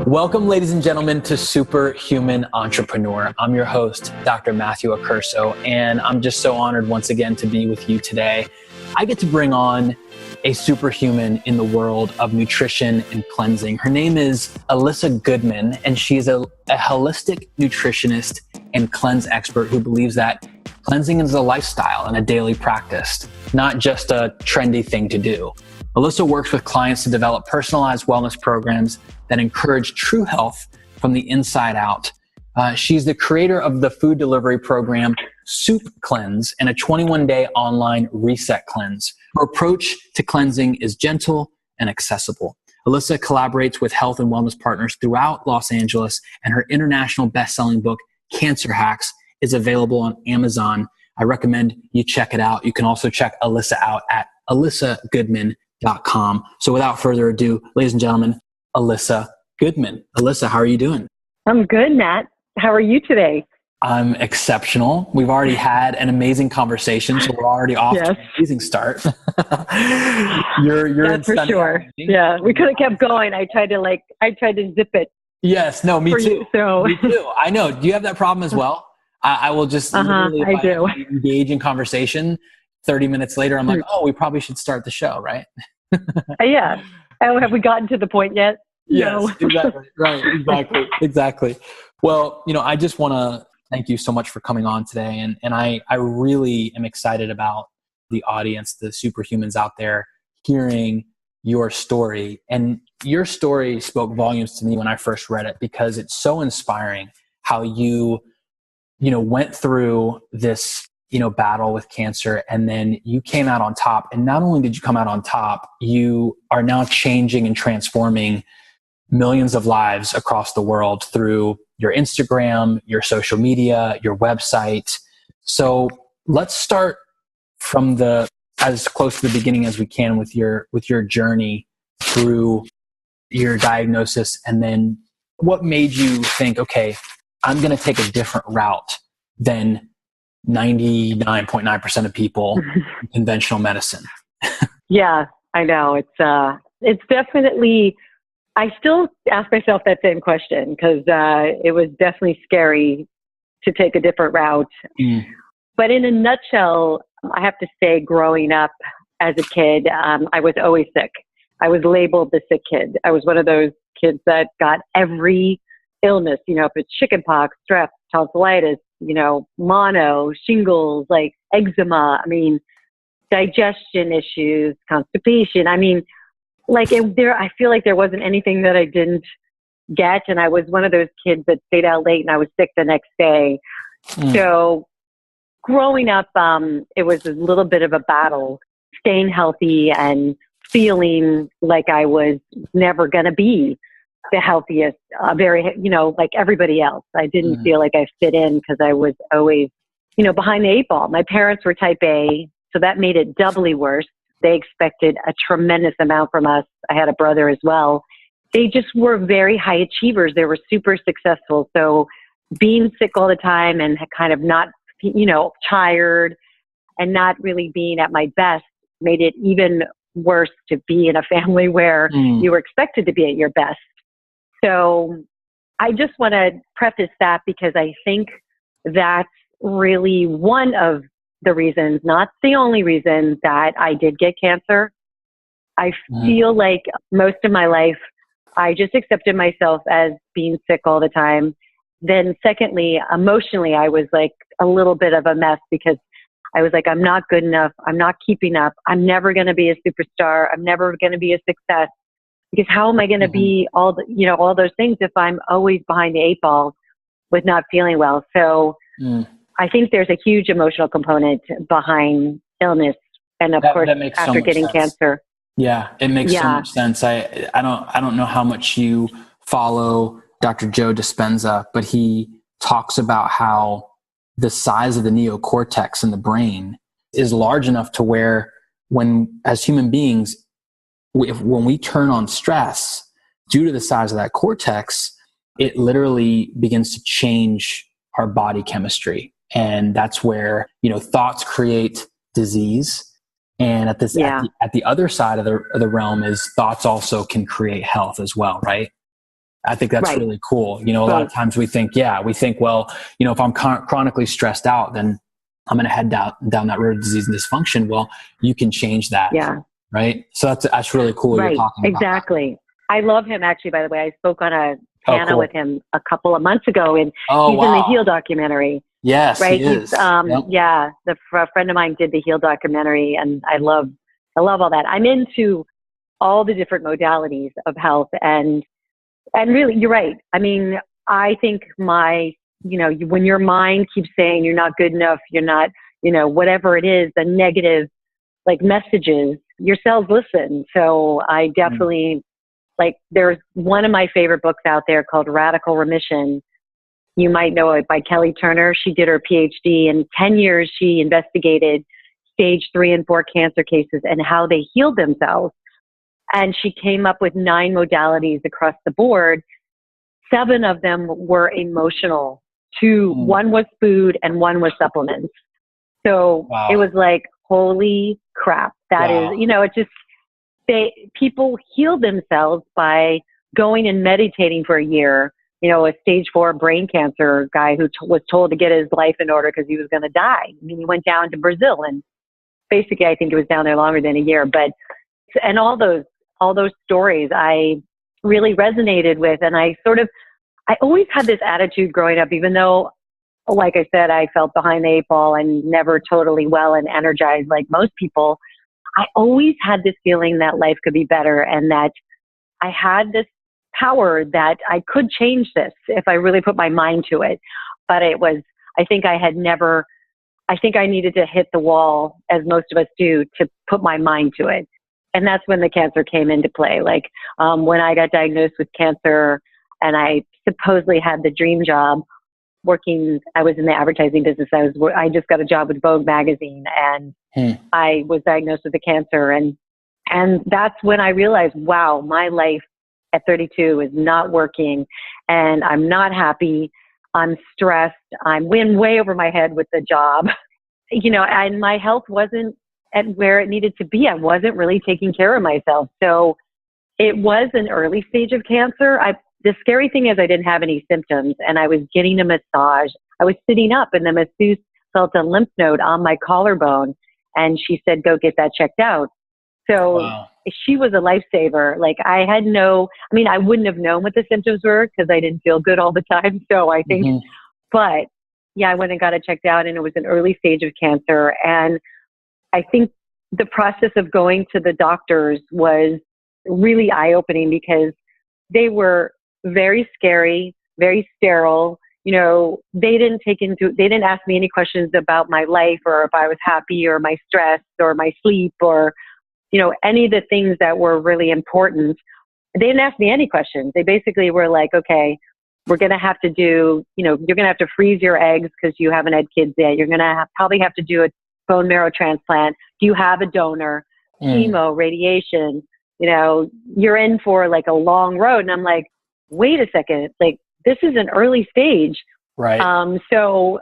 Welcome, ladies and gentlemen, to Superhuman Entrepreneur. I'm your host, Dr. Matthew Accurso, and I'm just so honored once again to be with you today. I get to bring on a superhuman in the world of nutrition and cleansing. Her name is Elissa Goodman, and she's a holistic nutritionist and cleanse expert who believes that cleansing is a lifestyle and a daily practice, not just a trendy thing to do. Elissa works with clients to develop personalized wellness programs that encourage true health from the inside out. She's the creator of the food delivery program Soup Cleanse and a 21-day online reset cleanse. Her approach to cleansing is gentle and accessible. Elissa collaborates with health and wellness partners throughout Los Angeles, and her international best-selling book, Cancer Hacks, is available on Amazon. I recommend you check it out. You can also check Elissa out at elissagoodman.com. So without further ado, ladies and gentlemen, Elissa Goodman. Elissa, how are you doing? I'm good, Matt. How are you today? I'm exceptional. We've already had an amazing conversation, so we're already off to an amazing start. you're That's for sure. Energy. Yeah, we could have kept going. I tried to zip it. Yes, no, me too. You, so. Me too. I know. Do you have that problem as well? I will just literally, if I engage in conversation, 30 minutes later, I'm like, oh, we probably should start the show, right? Yeah. Oh, have we gotten to the point yet? Yes, no. Exactly. Right. Exactly. Well, I just want to thank you so much for coming on today. And I really am excited about the audience, the superhumans out there, hearing your story. And your story spoke volumes to me when I first read it, because it's so inspiring how you went through this, battle with cancer, and then you came out on top. And not only did you come out on top, you are now changing and transforming millions of lives across the world through your Instagram, your social media, your website. So let's start from as close to the beginning as we can with your journey through your diagnosis, and then what made you think, okay, I'm going to take a different route than 99.9% of people in conventional medicine. Yeah, I know. It's definitely, I still ask myself that same question, because it was definitely scary to take a different route. But in a nutshell, I have to say, growing up as a kid, I was always sick. I was labeled the sick kid. I was one of those kids that got every illness, if it's chickenpox, strep, tonsillitis, mono, shingles, like eczema, digestion issues, constipation. I feel like there wasn't anything that I didn't get. And I was one of those kids that stayed out late and I was sick the next day. So growing up, it was a little bit of a battle, staying healthy and feeling like I was never going to be the healthiest, like everybody else. I didn't feel like I fit in because I was always, behind the eight ball. My parents were type A, so that made it doubly worse. They expected a tremendous amount from us. I had a brother as well. They just were very high achievers. They were super successful. So being sick all the time and kind of not, tired and not really being at my best made it even worse to be in a family where you were expected to be at your best. So I just want to preface that, because I think that's really one of the reasons, not the only reason, that I did get cancer. I feel like most of my life, I just accepted myself as being sick all the time. Then secondly, emotionally, I was like a little bit of a mess, because I was like, I'm not good enough. I'm not keeping up. I'm never going to be a superstar. I'm never going to be a success. Because how am I going to be all those things if I'm always behind the eight ball with not feeling well? So I think there's a huge emotional component behind illness, and of course, after getting cancer. Yeah, it makes so much sense. I don't know how much you follow Dr. Joe Dispenza, but he talks about how the size of the neocortex in the brain is large enough to where, as human beings, when we turn on stress, due to the size of that cortex, it literally begins to change our body chemistry. And that's where, thoughts create disease. And at the other side of the realm is thoughts also can create health as well, right? I think that's Right. really cool. A lot of times we think, well, if I'm chronically stressed out, then I'm going to head down that road of disease and dysfunction. Well, you can change that. Yeah. Right. So that's really cool. You're Right. talking about Exactly. that. I love him, actually, by the way. I spoke on a panel cool. with him a couple of months ago, and Oh, he's wow. in the Heal documentary. Yes, right. he is. Yep. Yeah. A friend of mine did the Heal documentary, and I love all that. I'm into all the different modalities of health, and really, you're right. I mean, I think when your mind keeps saying you're not good enough, you're not, whatever it is, the negative like messages, your cells listen. So I definitely there's one of my favorite books out there called Radical Remission. You might know it, by Kelly Turner. She did her PhD. In 10 years, she investigated stage 3 and 4 cancer cases and how they healed themselves. And she came up with 9 modalities across the board. 7 of them were emotional. 1 was food, and 1 was supplements. So It was like, holy crap. That is, it just, people heal themselves by going and meditating for a year. A stage 4 brain cancer guy who was told to get his life in order because he was going to die. I mean, he went down to Brazil, and basically I think it was down there longer than a year. And all those stories I really resonated with. And I always had this attitude growing up, even though, like I said, I felt behind the 8 ball and never totally well and energized like most people. I always had this feeling that life could be better, and that I had this power that I could change this if I really put my mind to it. But I think I needed to hit the wall, as most of us do, to put my mind to it. And that's when the cancer came into play. When I got diagnosed with cancer and I supposedly had the dream job working, I was in the advertising business. I just got a job with Vogue magazine, and I was diagnosed with the cancer. And that's when I realized, wow, my life at 32 is not working, and I'm not happy. I'm stressed. I'm way over my head with the job, and my health wasn't at where it needed to be. I wasn't really taking care of myself. So it was an early stage of cancer. The scary thing is I didn't have any symptoms, and I was getting a massage. I was sitting up, and the masseuse felt a lymph node on my collarbone, and she said, go get that checked out. So she was a lifesaver. I wouldn't have known what the symptoms were because I didn't feel good all the time. So I think, but yeah, I went and got it checked out, and it was an early stage of cancer. And I think the process of going to the doctors was really eye-opening, because they were very scary, very sterile. They didn't ask me any questions about my life, or if I was happy, or my stress, or my sleep, or any of the things that were really important. They didn't ask me any questions. They basically were like, okay, we're going to have to do, you're going to have to freeze your eggs because you haven't had kids yet. You're going to probably have to do a bone marrow transplant. Do you have a donor? Chemo, radiation, you're in for a long road. And I'm like, wait a second, this is an early stage. Right. So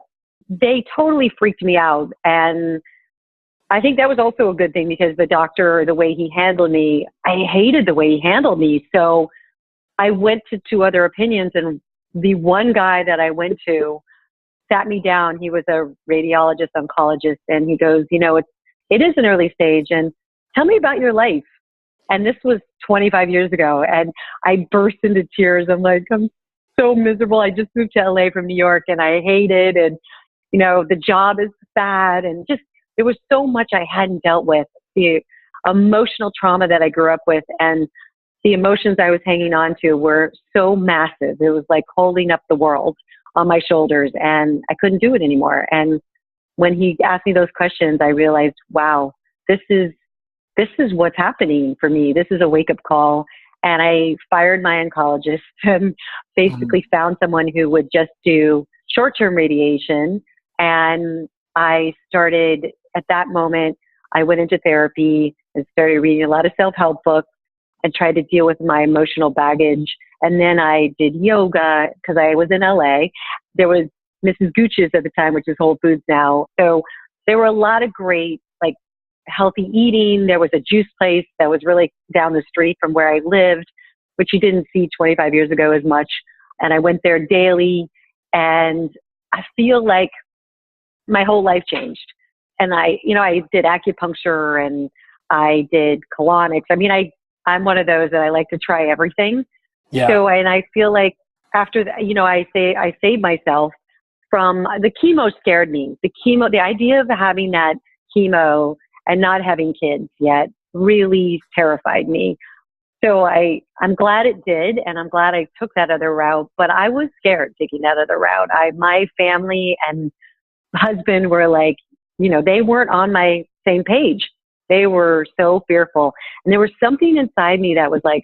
they totally freaked me out. And I think that was also a good thing, because the doctor, the way he handled me, I hated the way he handled me. So I went to 2 other opinions, and the one guy that I went to sat me down. He was a radiologist, oncologist, and he goes, it is an early stage, and tell me about your life. And this was 25 years ago, and I burst into tears. I'm like, I'm so miserable. I just moved to LA from New York, and I hate it. And, the job is bad, and just, there was so much I hadn't dealt with, the emotional trauma that I grew up with, and the emotions I was hanging on to were so massive. It was like holding up the world on my shoulders, and I couldn't do it anymore. And when he asked me those questions, I realized, wow, this is what's happening for me. This is a wake-up call. And I fired my oncologist and basically found someone who would just do short-term radiation. And I started, at that moment, I went into therapy and started reading a lot of self-help books and tried to deal with my emotional baggage. And then I did yoga because I was in LA. There was Mrs. Gooch's at the time, which is Whole Foods now. So there were a lot of great, healthy eating. There was a juice place that was really down the street from where I lived. which you didn't see 25 years ago as much. And I went there daily, and I feel like my whole life changed. And I did acupuncture and I did colonics. I mean, I'm one of those that I like to try everything. Yeah. So, and I feel like after that, I saved myself from the chemo. Scared me. The idea of having that chemo and not having kids yet really terrified me. So I'm glad it did, and I'm glad I took that other route, but I was scared taking that other route. My family and husband were like, they weren't on my same page. They were so fearful. And there was something inside me that was like,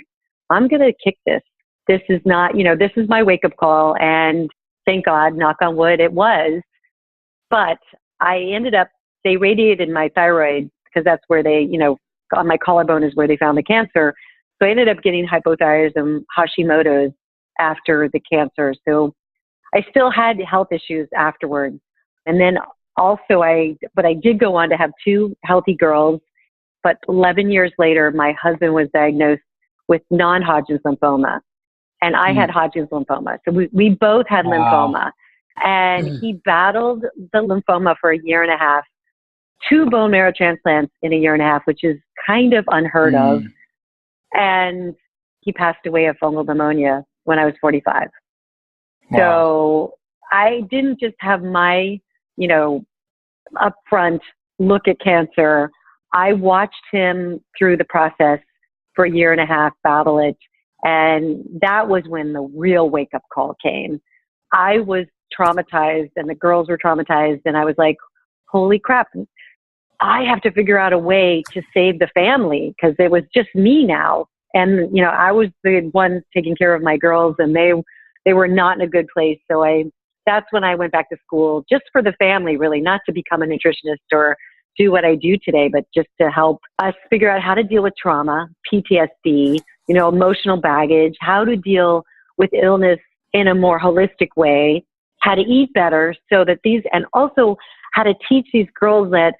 I'm going to kick this. This is not, this is my wake-up call. And thank God, knock on wood, it was. But I ended up, they radiated my thyroid because that's where they, on my collarbone is where they found the cancer. So I ended up getting hypothyroidism, Hashimoto's after the cancer. So I still had health issues afterwards. And then also but I did go on to have 2 healthy girls. But 11 years later, my husband was diagnosed with non-Hodgkin's lymphoma. And I had Hodgkin's lymphoma. So we both had lymphoma. And he battled the lymphoma for a year and a half, 2 bone marrow transplants in a year and a half, which is kind of unheard of. And he passed away of fungal pneumonia when I was 45. Wow. So I didn't just have my, upfront look at cancer. I watched him through the process for a year and a half, battle it. And that was when the real wake-up call came. I was traumatized and the girls were traumatized. And I was like, holy crap, I have to figure out a way to save the family because it was just me now. And, I was the one taking care of my girls and they were not in a good place. So that's when I went back to school just for the family, really, not to become a nutritionist or do what I do today, but just to help us figure out how to deal with trauma, PTSD, emotional baggage, how to deal with illness in a more holistic way, how to eat better so that and also how to teach these girls that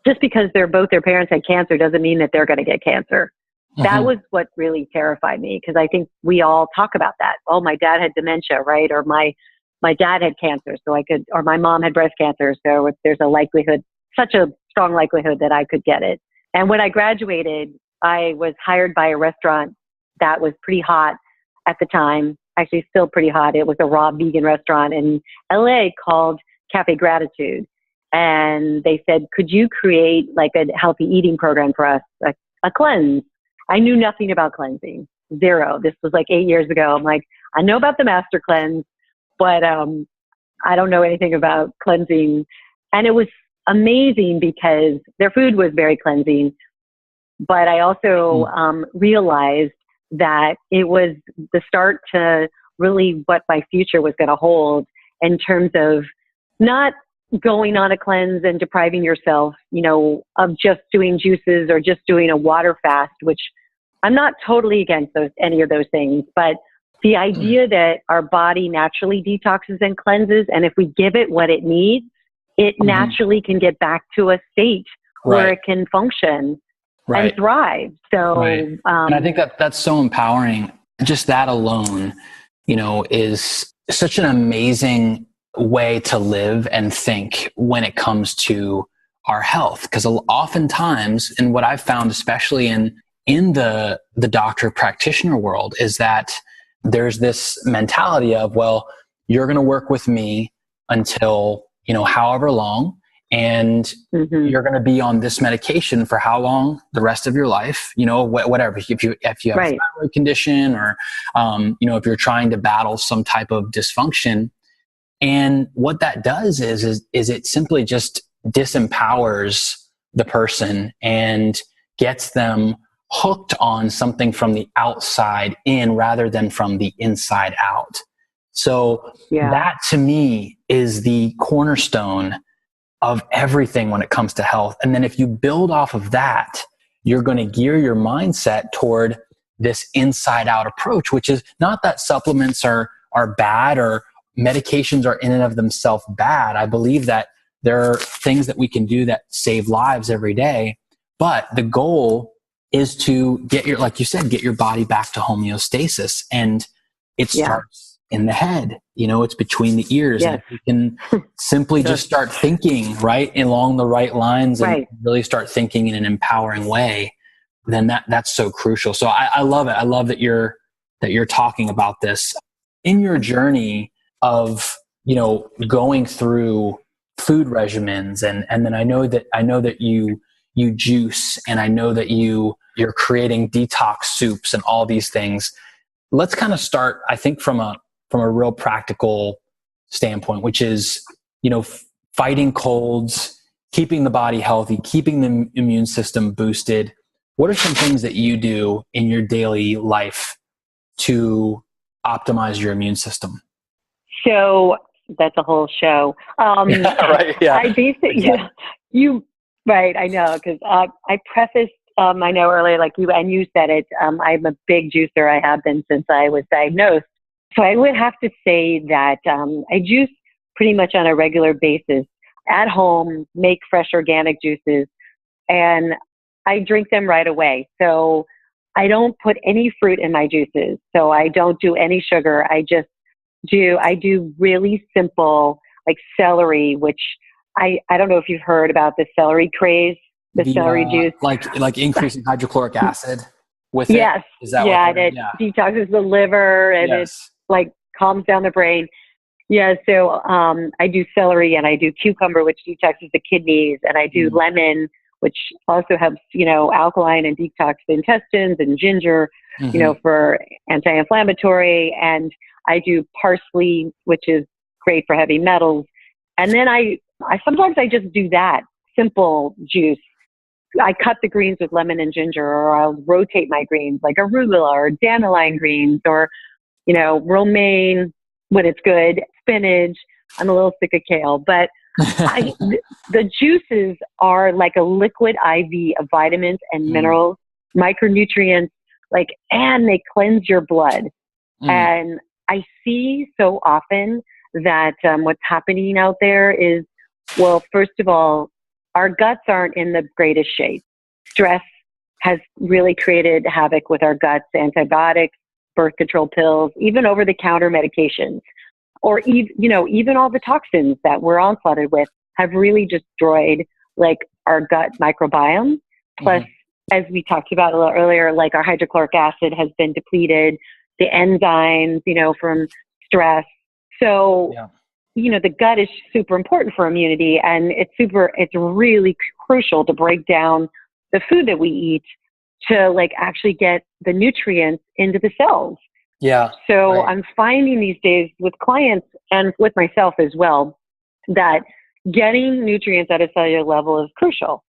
just because their parents had cancer doesn't mean that they're going to get cancer. That was what really terrified me because I think we all talk about that. Oh, my dad had dementia, right? Or my dad had cancer, or my mom had breast cancer. So there's such a strong likelihood that I could get it. And when I graduated, I was hired by a restaurant that was pretty hot at the time, actually still pretty hot. It was a raw vegan restaurant in LA called Cafe Gratitude. And they said, could you create like a healthy eating program for us, a cleanse? I knew nothing about cleansing, zero. This was like 8 years ago. I'm like, I know about the master cleanse, but I don't know anything about cleansing. And it was amazing because their food was very cleansing. But I also realized that it was the start to really what my future was going to hold in terms of not going on a cleanse and depriving yourself, of just doing juices or just doing a water fast, which I'm not totally against any of those things. But the idea that our body naturally detoxes and cleanses, and if we give it what it needs, it naturally can get back to a state where it can function and thrive. So, and I think that's so empowering. Just that alone, is such an amazing way to live and think when it comes to our health. Because oftentimes, and what I've found, especially in the doctor practitioner world, is that there's this mentality of, well, you're going to work with me until, however long, and you're going to be on this medication for how long? The rest of your life, whatever. If you have a thyroid condition or, if you're trying to battle some type of dysfunction. And what that does is it simply just disempowers the person and gets them hooked on something from the outside in rather than from the inside out. So that to me is the cornerstone of everything when it comes to health. And then if you build off of that, you're going to gear your mindset toward this inside out approach, which is not that supplements are bad or medications are in and of themselves bad. I believe that there are things that we can do that save lives every day. But the goal is to get your, like you said, get your body back to homeostasis. And it starts in the head, it's between the ears. Yes. And if you can simply just start thinking right along the right lines and really start thinking in an empowering way, then that's so crucial. So I love it. I love that you're talking about this in your journey of, going through food regimens. And then I know that you juice, and I know that you're creating detox soups and all these things. Let's kind of start, I think, from a real practical standpoint, which is, fighting colds, keeping the body healthy, keeping the immune system boosted. What are some things that you do in your daily life to optimize your immune system? So that's a whole show. Right. Yeah. I basically, right. I know. Cause, I prefaced, I know earlier, like you said it, I'm a big juicer. I have been since I was diagnosed. So I would have to say that, I juice pretty much on a regular basis at home, make fresh organic juices, and I drink them right away. So I don't put any fruit in my juices. So I don't do any sugar. I do really simple, like celery, which I don't know if you've heard about the celery craze, the celery juice. Like increasing hydrochloric acid with it? Yes. Is that it detoxes the liver and it like calms down the brain. Yeah. So I do celery and I do cucumber, which detoxes the kidneys, and I do lemon, which also helps, alkaline and detox the intestines, and ginger, for anti-inflammatory. And I do parsley, which is great for heavy metals. And then I sometimes I just do that simple juice. I cut the greens with lemon and ginger, or I'll rotate my greens like arugula or dandelion greens, or, romaine when it's good, spinach. I'm a little sick of kale, but the juices are like a liquid IV of vitamins and minerals, micronutrients, and they cleanse your blood. And I see so often that what's happening out there is, well, first of all, our guts aren't in the greatest shape. Stress has really created havoc with our guts. Antibiotics, birth control pills, even over-the-counter medications, or even all the toxins that we're onslaughted with have really destroyed our gut microbiome. Plus, as we talked about a little earlier, our hydrochloric acid has been depleted, the enzymes, from stress. So, the gut is super important for immunity, and it's really crucial to break down the food that we eat to actually get the nutrients into the cells. Yeah. So I'm finding these days with clients and with myself as well, that getting nutrients at a cellular level is crucial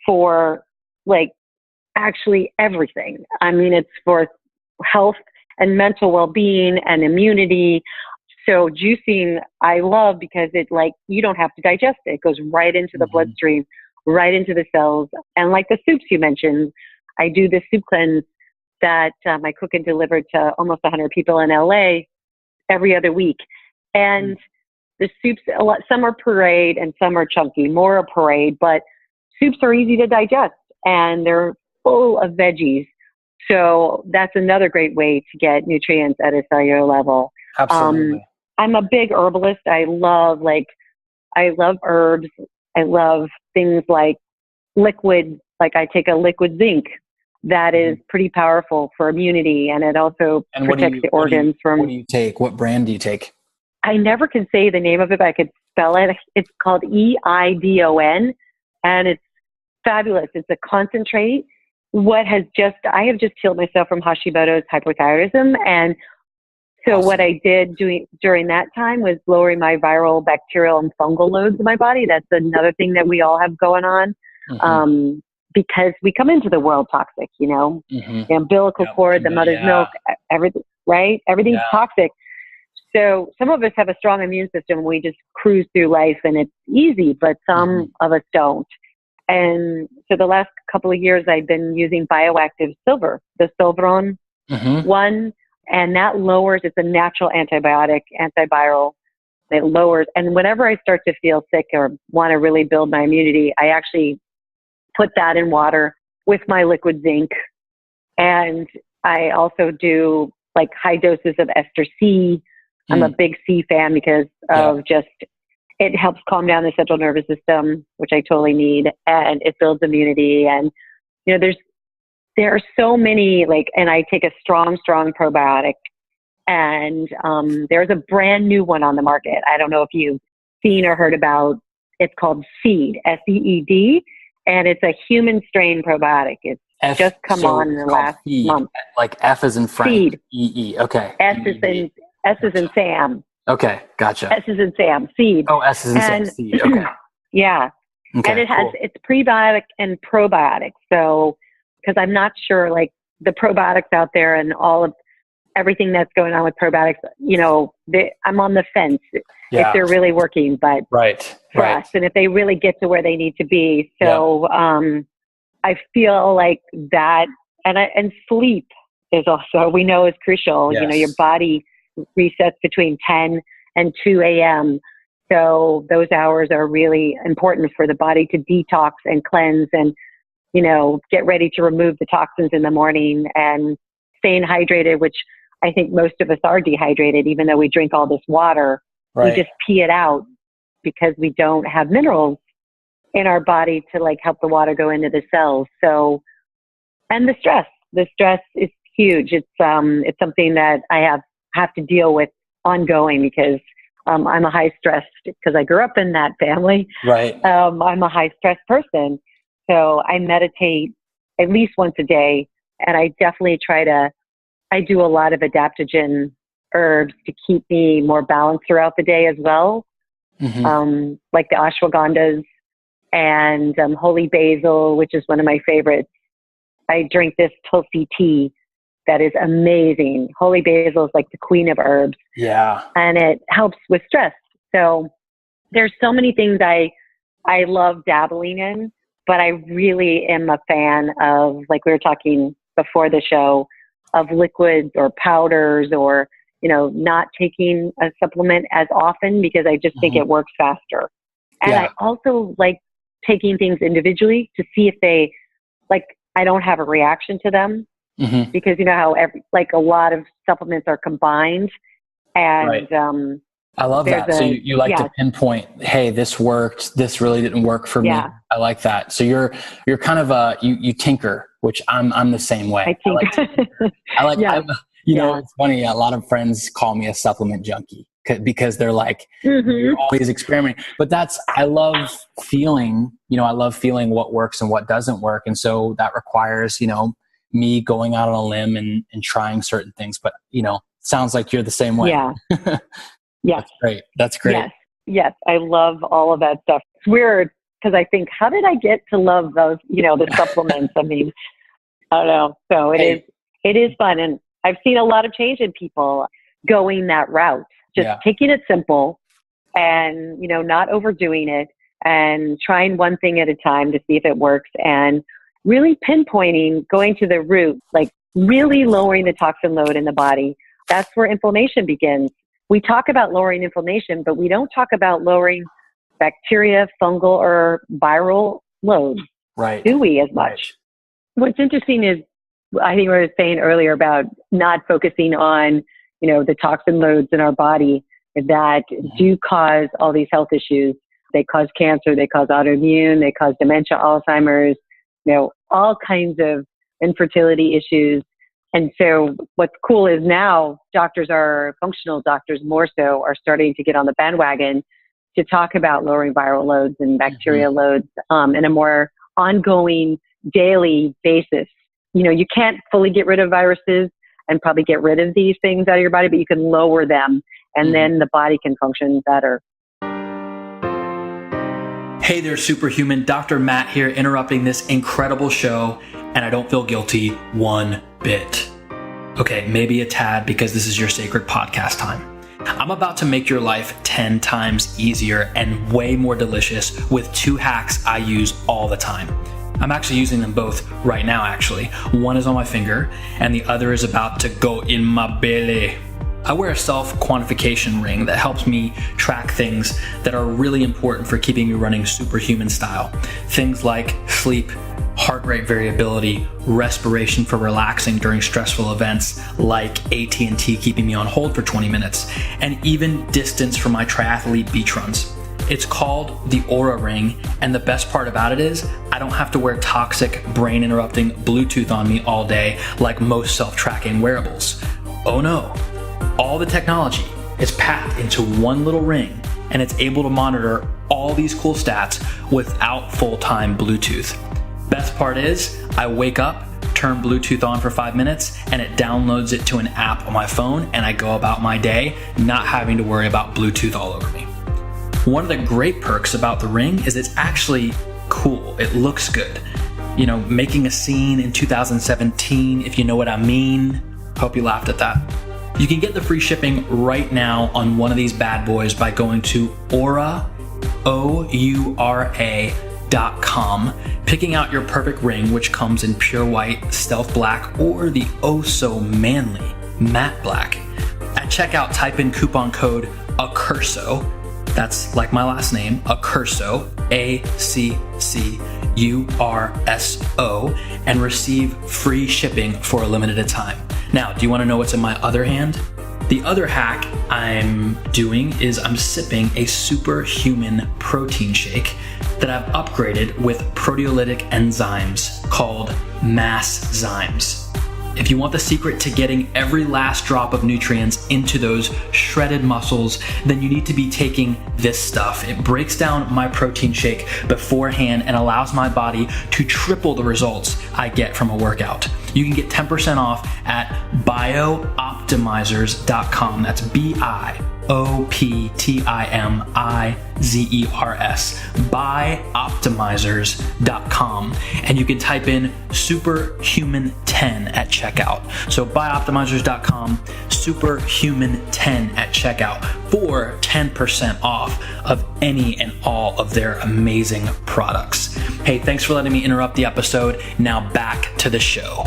for actually everything. I mean, it's for health and mental well-being and immunity. So juicing, I love because you don't have to digest it. It goes right into the bloodstream, right into the cells. And like the soups you mentioned, I do the soup cleanse that I cook and deliver to almost 100 people in LA every other week. And the soups, some are pureed and some are chunky, more are pureed, but soups are easy to digest and they're full of veggies. So that's another great way to get nutrients at a cellular level. Absolutely. I'm a big herbalist. I love herbs. I love things like liquid, I take a liquid zinc that is pretty powerful for immunity, and it also protects the organs from... What do you take? What brand do you take? I never can say the name of it, but I could spell it. It's called EIDON, and it's fabulous. It's a concentrate. I have just healed myself from Hashimoto's hypothyroidism, and so what I did during that time was lowering my viral, bacterial, and fungal loads in my body. That's another thing that we all have going on. Because we come into the world toxic, the umbilical cord, the mother's milk, everything, right? Everything's toxic. So some of us have a strong immune system. We just cruise through life and it's easy, but some of us don't. And so the last couple of years, I've been using bioactive silver, the Silveron one, and that lowers, it's a natural antibiotic, antiviral. It lowers. And whenever I start to feel sick or want to really build my immunity, I actually put that in water with my liquid zinc. And I also do like high doses of ester C. I'm a big C fan because of just, it helps calm down the central nervous system, which I totally need. And it builds immunity. And, you know, there are so many, like, and I take a strong probiotic. And there's a brand new one on the market. I don't know if you've seen or heard about. It's called Seed, SEED, and it's a human strain probiotic. It's just come on in the last month. Like F is in Frank. Seed. E-E. Okay. S is in Sam. Okay, gotcha. S is in Sam. Seed. Oh, S is in Sam. Seed. Okay. Yeah. Okay, and it's prebiotic and probiotic. So, because I'm not sure, like the probiotics out there and all of everything that's going on with probiotics, you know, I'm on the fence if they're really working, but for us, and if they really get to where they need to be. So, I feel like that, and sleep is also, we know, is crucial. Yes. You know, your body resets between 10 and 2 a.m. So those hours are really important for the body to detox and cleanse and, you know, get ready to remove the toxins in the morning and staying hydrated, which I think most of us are dehydrated, even though we drink all this water. We just pee it out because we don't have minerals in our body to like help the water go into the cells. So, and the stress is huge. It's something that I have to deal with ongoing because I'm a high stress, because I grew up in that family. Right. I'm a high stress person. So I meditate at least once a day, and I definitely I do a lot of adaptogen herbs to keep me more balanced throughout the day as well. Mm-hmm. Like the ashwagandhas and holy basil, which is one of my favorites. I drink this Tulsi tea that is amazing. Holy basil is like the queen of herbs. Yeah. And it helps with stress. So there's so many things I love dabbling in, but I really am a fan of, like we were talking before the show, of liquids or powders, or, you know, not taking a supplement as often because I just think it works faster. And I also like taking things individually to see if they, like, I don't have a reaction to them, because you know how a lot of supplements are combined, and I love that. So you like to pinpoint, hey, this worked, this really didn't work for me. I like that. So you're kind of you tinker, which I'm the same way. I like you know, it's funny. A lot of friends call me a supplement junkie because they're like, you're always experimenting. But I love feeling what works and what doesn't work. And so that requires, you know, me going out on a limb and trying certain things. But, you know, sounds like you're the same way. Yeah. Yes. That's great. Yes. I love all of that stuff. It's weird because I think, how did I get to love those, you know, the supplements? I mean, I don't know. So it is fun. And I've seen a lot of change in people going that route, just taking it simple and, you know, not overdoing it and trying one thing at a time to see if it works, and really pinpointing, going to the root, like really lowering the toxin load in the body. That's where inflammation begins. We talk about lowering inflammation, but we don't talk about lowering bacteria, fungal, or viral loads. Do we as much? What's interesting is, I think we were saying earlier about not focusing on, you know, the toxin loads in our body that do cause all these health issues. They cause cancer, they cause autoimmune, they cause dementia, Alzheimer's, you know, all kinds of infertility issues. And so what's cool is now functional doctors more so are starting to get on the bandwagon to talk about lowering viral loads and bacteria loads in a more ongoing daily basis. You know, you can't fully get rid of viruses and probably get rid of these things out of your body, but you can lower them, and then the body can function better. Hey there, Superhuman. Dr. Matt here, interrupting this incredible show, and I don't feel guilty one bit. Okay, maybe a tad, because this is your sacred podcast time. I'm about to make your life 10 times easier and way more delicious with 2 hacks I use all the time. I'm actually using them both right now, actually. One is on my finger, and the other is about to go in my belly. I wear a self-quantification ring that helps me track things that are really important for keeping me running superhuman style. Things like sleep, heart rate variability, respiration for relaxing during stressful events like AT&T keeping me on hold for 20 minutes, and even distance for my triathlete beach runs. It's called the Oura Ring, and the best part about it is I don't have to wear toxic, brain-interrupting Bluetooth on me all day like most self-tracking wearables. Oh no. All the technology is packed into one little ring, and it's able to monitor all these cool stats without full-time Bluetooth. Best part is, I wake up, turn Bluetooth on for 5 minutes, and it downloads it to an app on my phone, and I go about my day not having to worry about Bluetooth all over me. One of the great perks about the ring is it's actually cool. It looks good. You know, making a scene in 2017, if you know what I mean. Hope you laughed at that. You can get the free shipping right now on one of these bad boys by going to Oura, OURA.com, picking out your perfect ring, which comes in pure white, stealth black, or the oh so manly matte black. At checkout, type in coupon code ACCURSO. That's like my last name, Accurso, ACCURSO, and receive free shipping for a limited time. Now, do you want to know what's in my other hand? The other hack I'm doing is I'm sipping a SuperHuman protein shake that I've upgraded with proteolytic enzymes called Masszymes. If you want the secret to getting every last drop of nutrients into those shredded muscles, then you need to be taking this stuff. It breaks down my protein shake beforehand and allows my body to triple the results I get from a workout. You can get 10% off at biooptimizers.com. That's BIOPTIMIZERS, biooptimizers.com. And you can type in SuperHuman10 at checkout. So biooptimizers.com, SuperHuman10 at checkout for 10% off of any and all of their amazing products. Hey, thanks for letting me interrupt the episode. Now back to the show.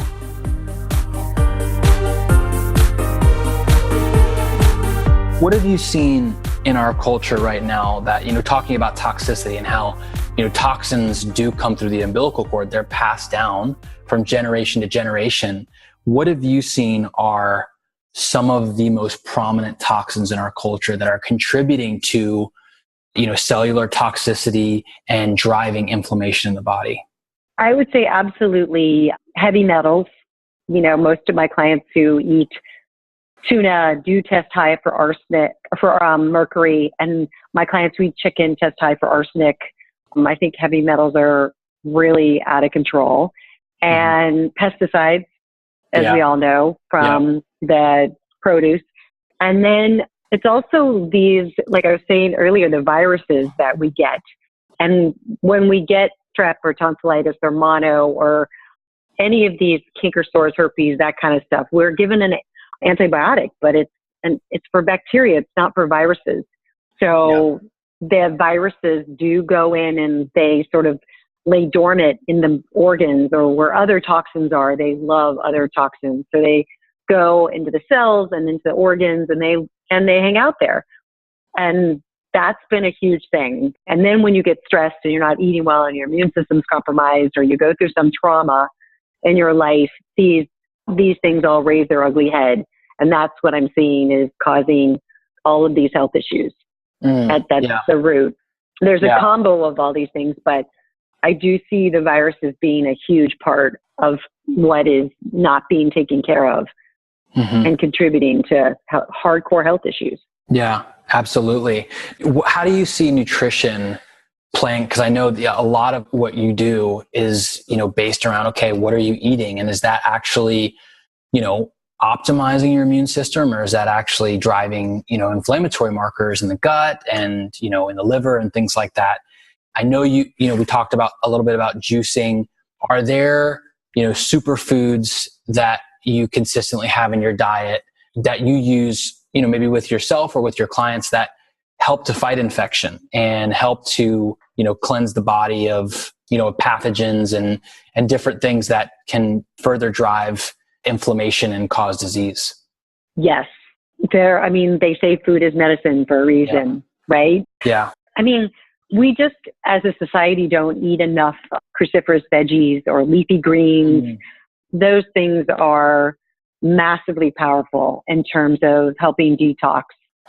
What have you seen in our culture right now that, talking about toxicity and how, toxins do come through the umbilical cord, they're passed down from generation to generation. What have you seen are some of the most prominent toxins in our culture that are contributing to, cellular toxicity and driving inflammation in the body? I would say absolutely heavy metals. Most of my clients who eat tuna do test high for arsenic, for mercury, and my clients who eat chicken test high for arsenic. I think heavy metals are really out of control. And pesticides, as we all know, from the produce. And then it's also these, like I was saying earlier, the viruses that we get. And when we get strep or tonsillitis or mono or any of these canker sores, herpes, that kind of stuff, we're given an antibiotic, but it's for bacteria. It's not for viruses. So the viruses do go in and they sort of lay dormant in the organs or where other toxins are. They love other toxins. So they go into the cells and into the organs and they hang out there. And that's been a huge thing. And then when you get stressed and you're not eating well and your immune system's compromised or you go through some trauma in your life, these things all raise their ugly head. And that's what I'm seeing is causing all of these health issues. That's the root. There's a combo of all these things, but I do see the viruses being a huge part of what is not being taken care of and contributing to hardcore health issues. Yeah, absolutely. How do you see nutrition playing? Because I know a lot of what you do is, based around, okay, what are you eating? And is that actually, optimizing your immune system, or is that actually driving, inflammatory markers in the gut and, in the liver and things like that? I know we talked about a little bit about juicing. Are there, superfoods that you consistently have in your diet that you use, maybe with yourself or with your clients that help to fight infection and help to, cleanse the body of, pathogens and different things that can further drive inflammation and cause disease? Yes. They say food is medicine for a reason, right? Yeah. We just, as a society, don't eat enough cruciferous veggies or leafy greens. Those things are massively powerful in terms of helping detox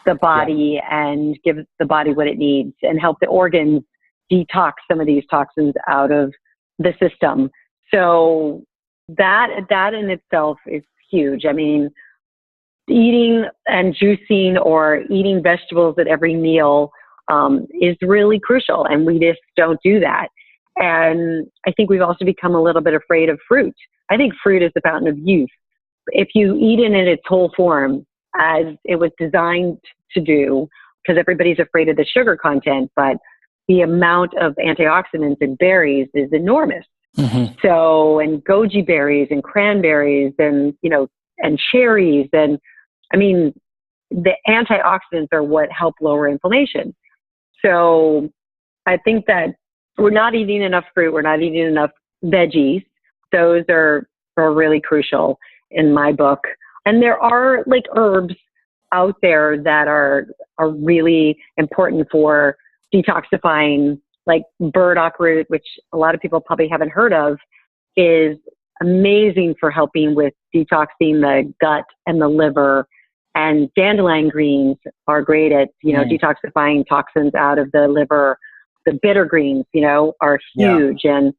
the body and give the body what it needs and help the organs detox some of these toxins out of the system. So that in itself is huge. I mean, eating and juicing or eating vegetables at every meal is really crucial, and we just don't do that. And I think we've also become a little bit afraid of fruit. I think fruit is the fountain of youth. If you eat it in its whole form, as it was designed to do, because everybody's afraid of the sugar content, but the amount of antioxidants in berries is enormous. So, and goji berries and cranberries and, and cherries. And I mean, the antioxidants are what help lower inflammation. So I think that we're not eating enough fruit. We're not eating enough veggies. Those are really crucial in my book. And there are like herbs out there that are really important for detoxifying, like burdock root, which a lot of people probably haven't heard of, is amazing for helping with detoxing the gut and the liver. And dandelion greens are great at, detoxifying toxins out of the liver. The bitter greens, are huge. And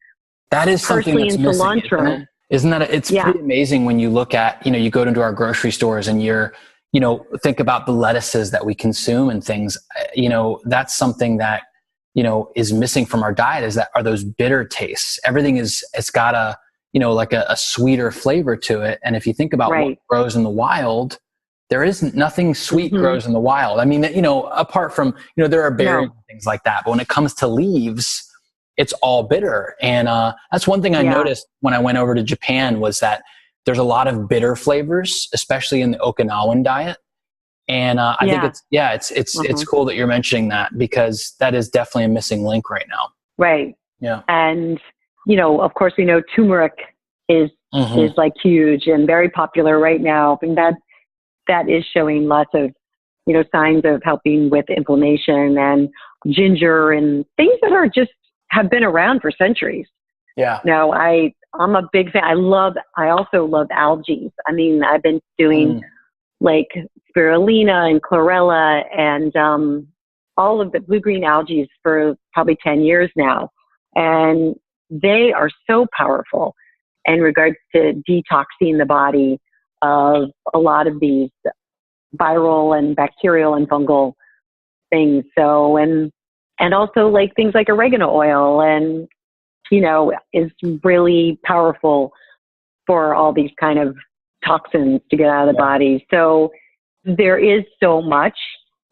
that is something that's missing, cilantro. Isn't that it's pretty amazing when you look at, you go into our grocery stores and you're, think about the lettuces that we consume and things, that's something that, is missing from our diet are those bitter tastes. Everything it's got a, like a sweeter flavor to it. And if you think about what grows in the wild, there isn't nothing sweet grows in the wild. I mean, apart from, there are berries and things like that, but when it comes to leaves, it's all bitter. And that's one thing I noticed when I went over to Japan was that there's a lot of bitter flavors, especially in the Okinawan diet. And I think it's cool that you're mentioning that, because that is definitely a missing link right now. Right. Yeah. And, of course, we know turmeric is like huge and very popular right now. And that is showing lots of, signs of helping with inflammation, and ginger and things that are just have been around for centuries. Yeah. No, I'm a big fan. I also love algae. I mean, I've been doing like spirulina and chlorella and all of the blue-green algae for probably 10 years now. And they are so powerful in regards to detoxing the body of a lot of these viral and bacterial and fungal things. So, and also like things like oregano oil and, is really powerful for all these kind of toxins to get out of the body. So there is so much.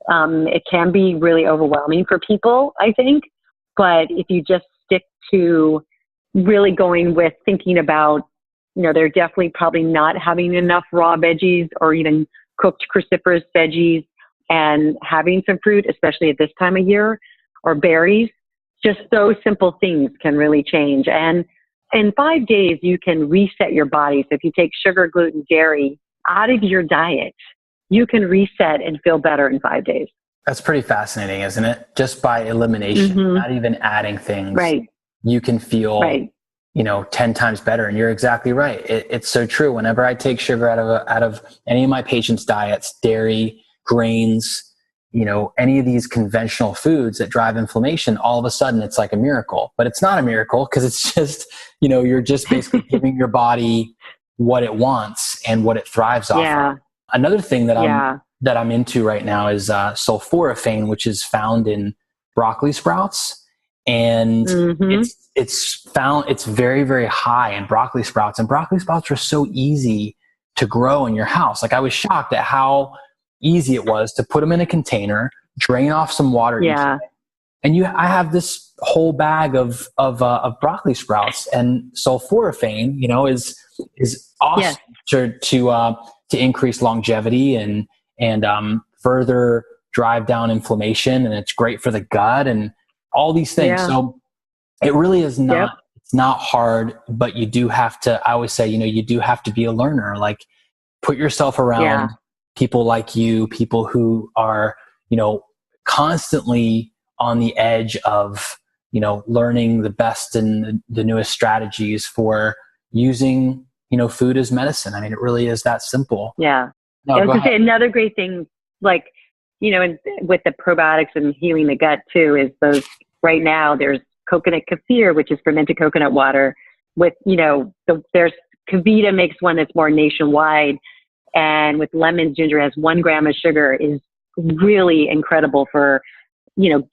It can be really overwhelming for people, I think. But if you just stick to really going with thinking about, they're definitely probably not having enough raw veggies or even cooked cruciferous veggies, and having some fruit, especially at this time of year, or berries. Just those simple things can really change. And in 5 days, you can reset your body. So if you take sugar, gluten, dairy out of your diet, you can reset and feel better in 5 days. That's pretty fascinating, isn't it? Just by elimination, not even adding things, you can feel, 10 times better. And you're exactly right. It's so true. Whenever I take sugar out of any of my patients' diets, dairy, grains, any of these conventional foods that drive inflammation, all of a sudden it's like a miracle. But it's not a miracle, because it's just, you're just basically giving your body what it wants and what it thrives off of. Another thing that I'm into right now is sulforaphane, which is found in broccoli sprouts. And it's very, very high in broccoli sprouts. And broccoli sprouts are so easy to grow in your house. Like, I was shocked at how easy it was to put them in a container, drain off some water, and I have this whole bag of broccoli sprouts. And sulforaphane, is awesome to increase longevity and further drive down inflammation, and it's great for the gut and all these things. So it really is not. It's not hard, but you do have to. I always say, you do have to be a learner. Like, put yourself around people like you, people who are, constantly on the edge of, learning the best and the newest strategies for using, food as medicine. I mean, it really is that simple. Yeah. No, I was go going to say ahead. another great thing, like, with the probiotics and healing the gut too, is those right now there's coconut kefir, which is fermented coconut water with, there's Kavita makes one that's more nationwide, and with lemon ginger has 1 gram of sugar, is really incredible for,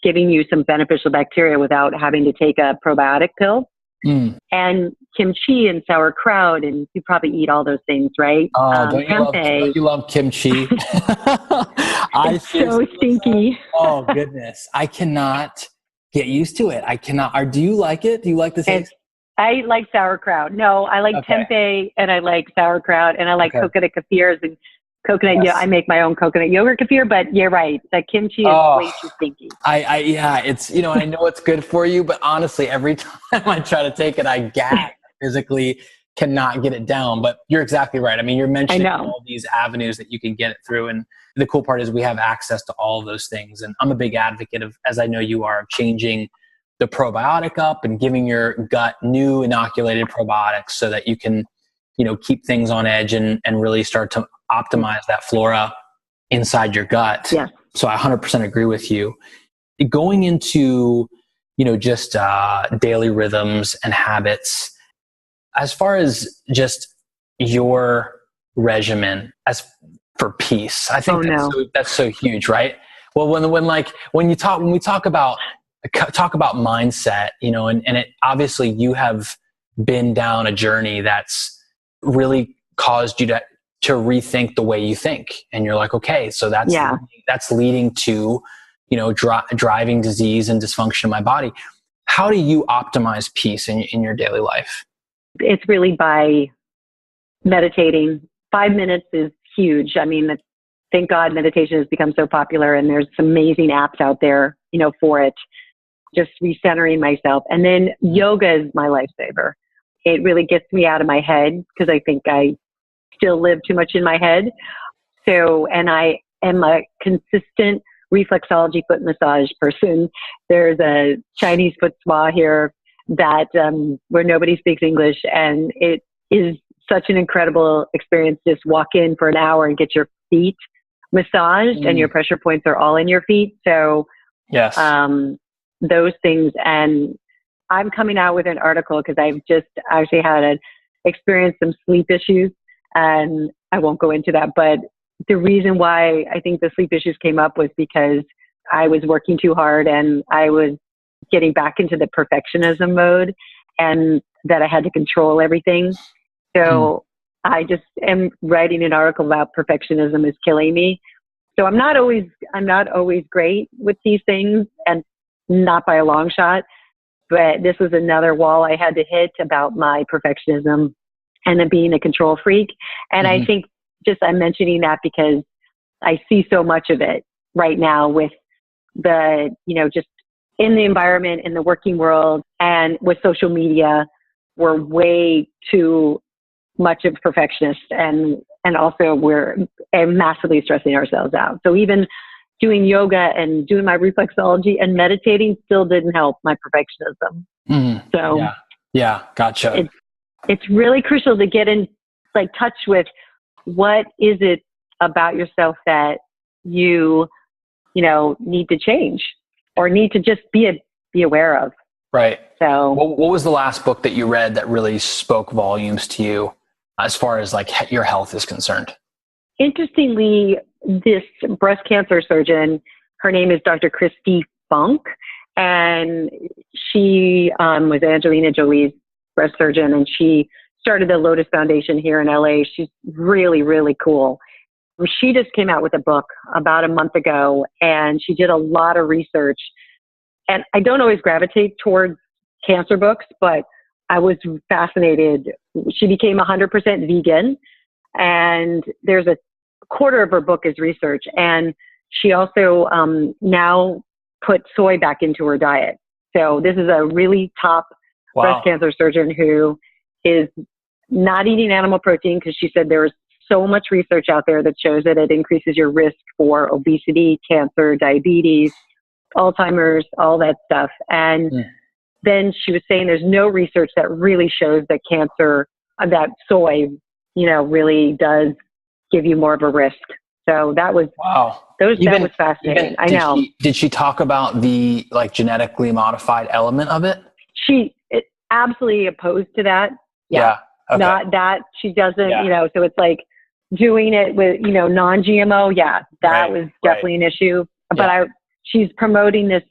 giving you some beneficial bacteria without having to take a probiotic pill. Mm. And kimchi and sauerkraut, and you probably eat all those things, right? Don't you love kimchi? It's so stinky. Oh goodness, I cannot get used to it. I cannot. Or do you like it? Do you like the taste? I like sauerkraut. No, I like tempeh, and I like sauerkraut, and I like coconut kefirs and coconut. Yes. Yeah, I make my own coconut yogurt kefir, but you're right. The kimchi is way too stinky. Yeah, it's, I know it's good for you, but honestly, every time I try to take it, I gag. Physically cannot get it down. But you're exactly right. I mean, you're mentioning all these avenues that you can get it through. And the cool part is we have access to all of those things. And I'm a big advocate of, as I know you are, of changing the probiotic up and giving your gut new inoculated probiotics so that you can, keep things on edge and really start to optimize that flora inside your gut. Yeah. So I 100% agree with you. Going into, just daily rhythms and habits, as far as just your regimen as for peace, I think that's so huge, right? Well, when we talk about mindset, and it obviously you have been down a journey that's really caused you to rethink the way you think, and you're like, okay, so that's leading to, driving disease and dysfunction in my body. How do you optimize peace in your daily life? It's really by meditating. 5 minutes is huge. I mean, thank God meditation has become so popular, and there's some amazing apps out there, for it. Just recentering myself. And then yoga is my lifesaver. It really gets me out of my head, because I think I still live too much in my head. So, and I am a consistent reflexology foot massage person. There's a Chinese foot spa here that where nobody speaks English, and it is such an incredible experience. Just walk in for an hour and get your feet massaged, and your pressure points are all in your feet. So yes, those things. And I'm coming out with an article because I've just actually experienced some sleep issues, and I won't go into that. But the reason why I think the sleep issues came up was because I was working too hard, and I was getting back into the perfectionism mode, and that I had to control everything. So I just am writing an article about perfectionism is killing me. So I'm not always great with these things, and not by a long shot, but this was another wall I had to hit about my perfectionism and then being a control freak. And I think I'm mentioning that because I see so much of it right now with the, just in the environment, in the working world, and with social media. We're way too much of perfectionists, and also we're massively stressing ourselves out. So even doing yoga and doing my reflexology and meditating still didn't help my perfectionism. So yeah, gotcha. It's really crucial to get in touch with what is it about yourself that you need to change or need to just be aware of. Right. So what was the last book that you read that really spoke volumes to you as far as your health is concerned? Interestingly, this breast cancer surgeon, her name is Dr. Christy Funk, and she was Angelina Jolie's breast surgeon, and she started the Lotus Foundation here in LA. She's really, really cool. She just came out with a book about a month ago, and she did a lot of research. And I don't always gravitate towards cancer books, but I was fascinated. She became 100% vegan, and there's a quarter of her book is research. And she also now put soy back into her diet. So this is a really top breast cancer surgeon who is not eating animal protein, because she said there's so much research out there that shows that it increases your risk for obesity, cancer, diabetes, Alzheimer's, all that stuff. And then she was saying there's no research that really shows that that soy, really does give you more of a risk. So that was, wow. that was fascinating. I know. Did she talk about the like genetically modified element of it? She absolutely opposed to that. Yeah. Okay. Not that she doesn't, so it's like doing it with, non-GMO. Yeah, that was definitely an issue. But she's promoting this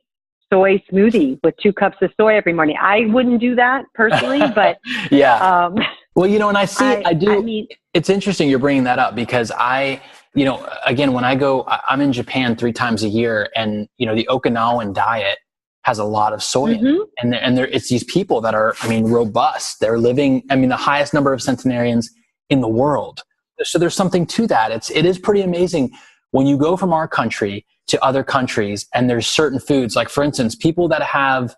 soy smoothie with 2 cups of soy every morning. I wouldn't do that personally, but yeah. Well, and I do. I mean, it's interesting you're bringing that up because again, when I go, I'm in Japan 3 times a year, and the Okinawan diet has a lot of soy in it. And it's these people that are, robust. They're living, the highest number of centenarians in the world. So there's something to that. It is pretty amazing when you go from our country to other countries and there's certain foods, like for instance, people that have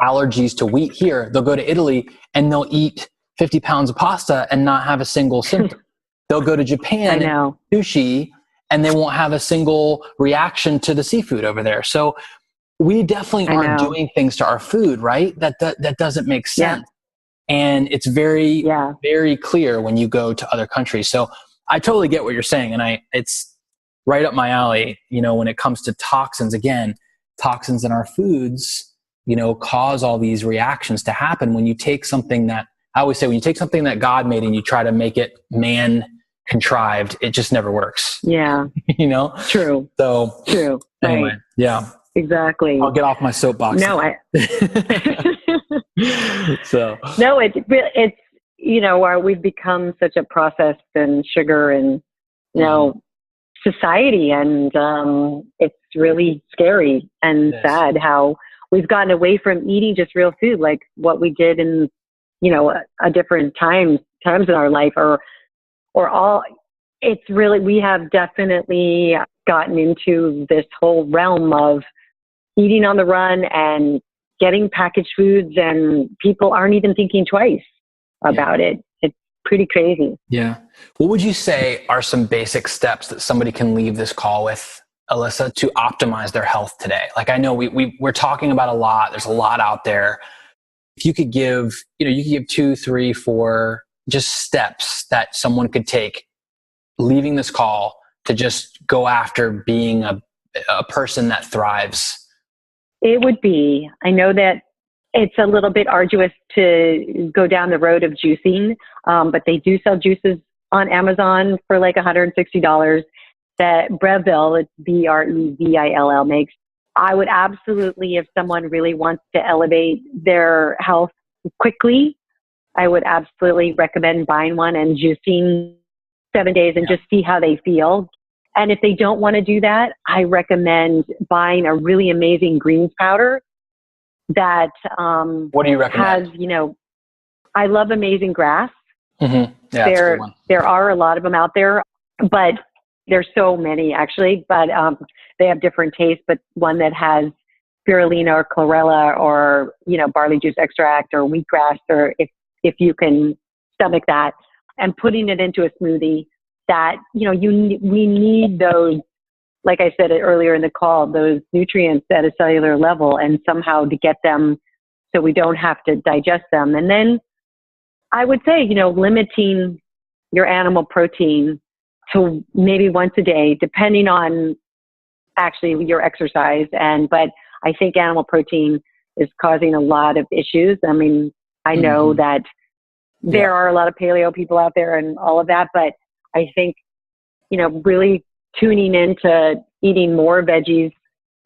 allergies to wheat here, they'll go to Italy and they'll eat 50 pounds of pasta and not have a single symptom. They'll go to Japan and sushi and they won't have a single reaction to the seafood over there. So we definitely aren't doing things to our food, right? That doesn't make sense. Yeah. And it's very, very clear when you go to other countries. So I totally get what you're saying. And it's right up my alley, when it comes to toxins. Again, toxins in our foods, cause all these reactions to happen. When you take something that, I always say, when you take something that God made and you try to make it man contrived, it just never works. Yeah. True. So true. Anyway, right. Yeah. Exactly. I'll get off my soapbox. No, So. No, it's we've become such a processed and sugar and, society. And it's really scary and sad how we've gotten away from eating just real food, like what we did in, a different times in our life or all. It's really, we have definitely gotten into this whole realm of eating on the run and getting packaged foods, and people aren't even thinking twice about it. It's pretty crazy. Yeah. What would you say are some basic steps that somebody can leave this call with, Elissa, to optimize their health today? Like, I know we're talking about a lot. There's a lot out there. If you could give, 2, 3, 4 just steps that someone could take leaving this call to just go after being a person that thrives. It would be, I know that it's a little bit arduous to go down the road of juicing, but they do sell juices on Amazon for like $160 that Breville, it's Brevill makes. I would absolutely, if someone really wants to elevate their health quickly, I would absolutely recommend buying one and juicing 7 days and just see how they feel. And if they don't want to do that, I recommend buying a really amazing greens powder that what do you recommend? has, I love Amazing Grass. Mm-hmm. Yeah, there are a lot of them out there, but there's so many actually, but they have different tastes, but one that has spirulina or chlorella or, barley juice extract or wheatgrass, or if you can stomach that, and putting it into a smoothie that, we need those, like I said earlier in the call, those nutrients at a cellular level, and somehow to get them so we don't have to digest them. And then I would say, limiting your animal protein to maybe once a day, depending on actually your exercise. But I think animal protein is causing a lot of issues. I mean, I know that there are a lot of paleo people out there and all of that, but I think, really tuning into eating more veggies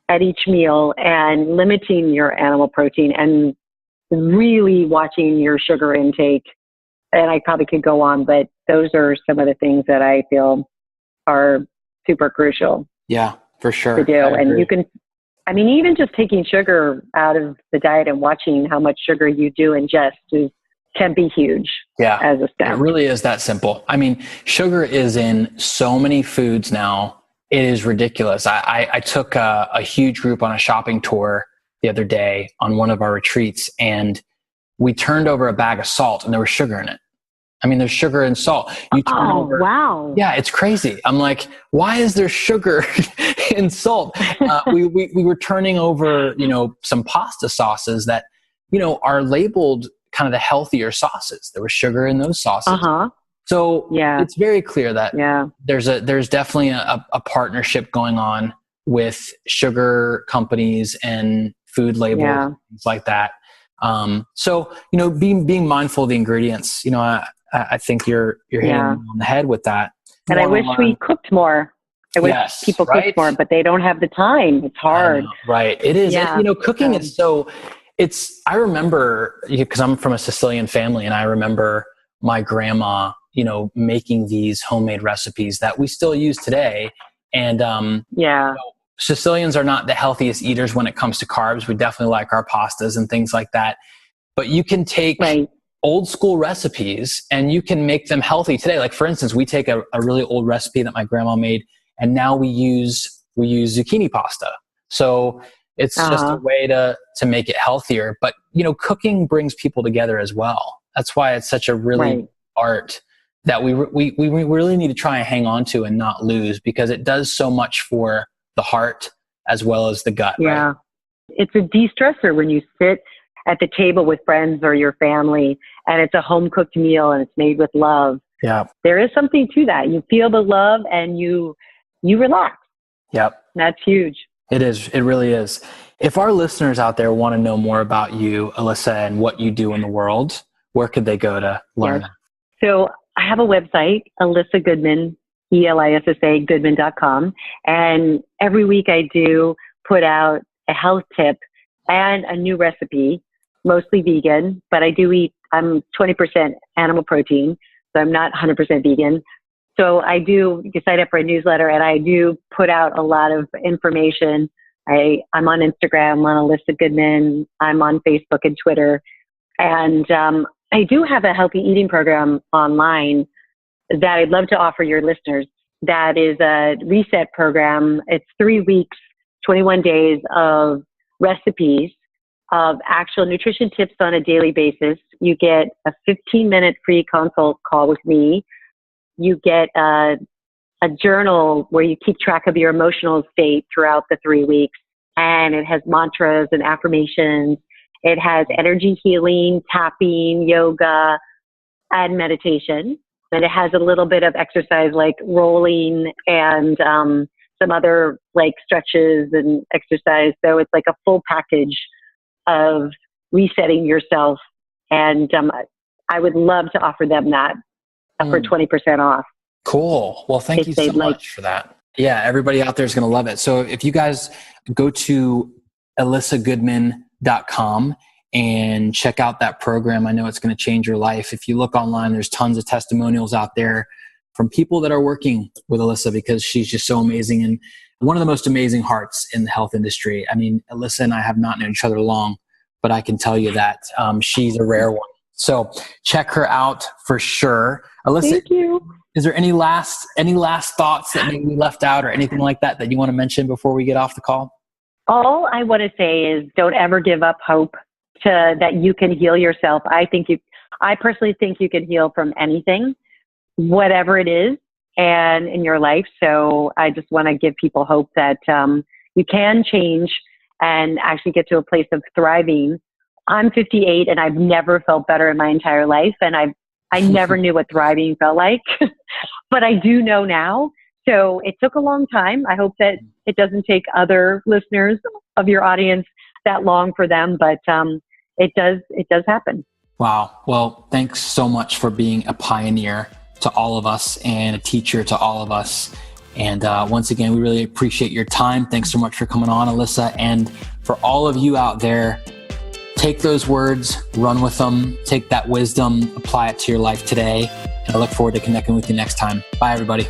at each meal and limiting your animal protein and really watching your sugar intake. And I probably could go on, but those are some of the things that I feel are super crucial. Yeah, for sure. To do. And you can, even just taking sugar out of the diet and watching how much sugar you do ingest can be huge. Yeah, as a step. It really is that simple. Sugar is in so many foods now. It is ridiculous. I took a huge group on a shopping tour the other day on one of our retreats, and we turned over a bag of salt and there was sugar in it. There's sugar and salt. You turn over. Wow. Yeah, it's crazy. I'm like, why is there sugar in salt? We were turning over, some pasta sauces that are labeled kind of the healthier sauces. There was sugar in those sauces. So it's very clear that there's definitely a partnership going on with sugar companies and food labels, things like that. So being mindful of the ingredients, I think you're hitting on the head with that. And I wish we cooked more. I wish people cooked more, but they don't have the time. It's hard. Right. It is. Cooking is I remember, because I'm from a Sicilian family, and I remember my grandma, making these homemade recipes that we still use today. And, Sicilians are not the healthiest eaters when it comes to carbs. We definitely like our pastas and things like that. But you can take old school recipes and you can make them healthy today. Like, for instance, we take a really old recipe that my grandma made, and now we use zucchini pasta. So it's just a way to make it healthier. But, cooking brings people together as well. That's why it's such a really art that we really need to try and hang on to and not lose, because it does so much for the heart as well as the gut. Yeah. Right? It's a de-stressor when you sit at the table with friends or your family and it's a home cooked meal and it's made with love. Yeah. There is something to that. You feel the love and you relax. Yep. That's huge. It is. It really is. If our listeners out there want to know more about you, Elissa, and what you do in the world, where could they go to learn? So I have a website, Elissa Goodman, ELISSA Goodman.com. And every week I do put out a health tip and a new recipe, mostly vegan, but I'm 20% animal protein, so I'm not 100% vegan. So you can sign up for a newsletter, and I do put out a lot of information. I'm on Instagram, I'm on Elissa Goodman. I'm on Facebook and Twitter. And I do have a healthy eating program online that I'd love to offer your listeners. That is a reset program. It's 3 weeks, 21 days of recipes of actual nutrition tips on a daily basis. You get a 15-minute free consult call with me. You get a journal where you keep track of your emotional state throughout the 3 weeks. And it has mantras and affirmations. It has energy healing, tapping, yoga, and meditation. And it has a little bit of exercise like rolling and some other like stretches and exercise. So it's like a full package of resetting yourself. And I would love to offer them that for 20% off. Cool. Well, thank you so much for that. Yeah, everybody out there is going to love it. So if you guys go to elissagoodman.com and check out that program, I know it's going to change your life. If you look online, there's tons of testimonials out there from people that are working with Elissa, because she's just so amazing and one of the most amazing hearts in the health industry. I mean, Elissa and I have not known each other long, but I can tell you that she's a rare one. So check her out for sure. Elissa, thank you. Is there any last thoughts that maybe we left out or anything like that you want to mention before we get off the call? All I want to say is don't ever give up hope that you can heal yourself. I personally think you can heal from anything, whatever it is, and in your life. So I just want to give people hope that you can change and actually get to a place of thriving. I'm 58 and I've never felt better in my entire life. And I never knew what thriving felt like, but I do know now. So it took a long time. I hope that it doesn't take other listeners of your audience that long for them, but it does happen. Wow. Well, thanks so much for being a pioneer to all of us and a teacher to all of us. And once again, we really appreciate your time. Thanks so much for coming on, Elissa. And for all of you out there, take those words, run with them, take that wisdom, apply it to your life today. And I look forward to connecting with you next time. Bye, everybody.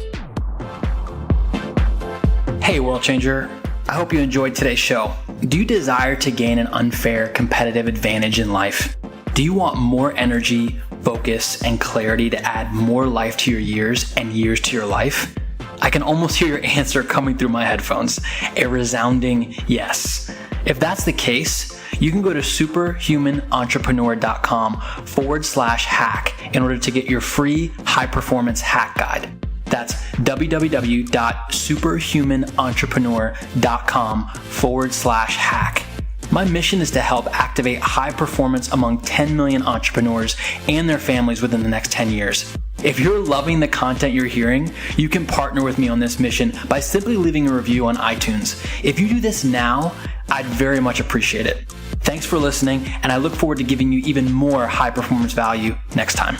Hey, World Changer. I hope you enjoyed today's show. Do you desire to gain an unfair competitive advantage in life? Do you want more energy, focus, and clarity to add more life to your years and years to your life? I can almost hear your answer coming through my headphones, a resounding yes. If that's the case, you can go to superhumanentrepreneur.com/hack in order to get your free high performance hack guide. That's www.superhumanentrepreneur.com/hack. My mission is to help activate high performance among 10 million entrepreneurs and their families within the next 10 years. If you're loving the content you're hearing, you can partner with me on this mission by simply leaving a review on iTunes. If you do this now, I'd very much appreciate it. Thanks for listening, and I look forward to giving you even more high performance value next time.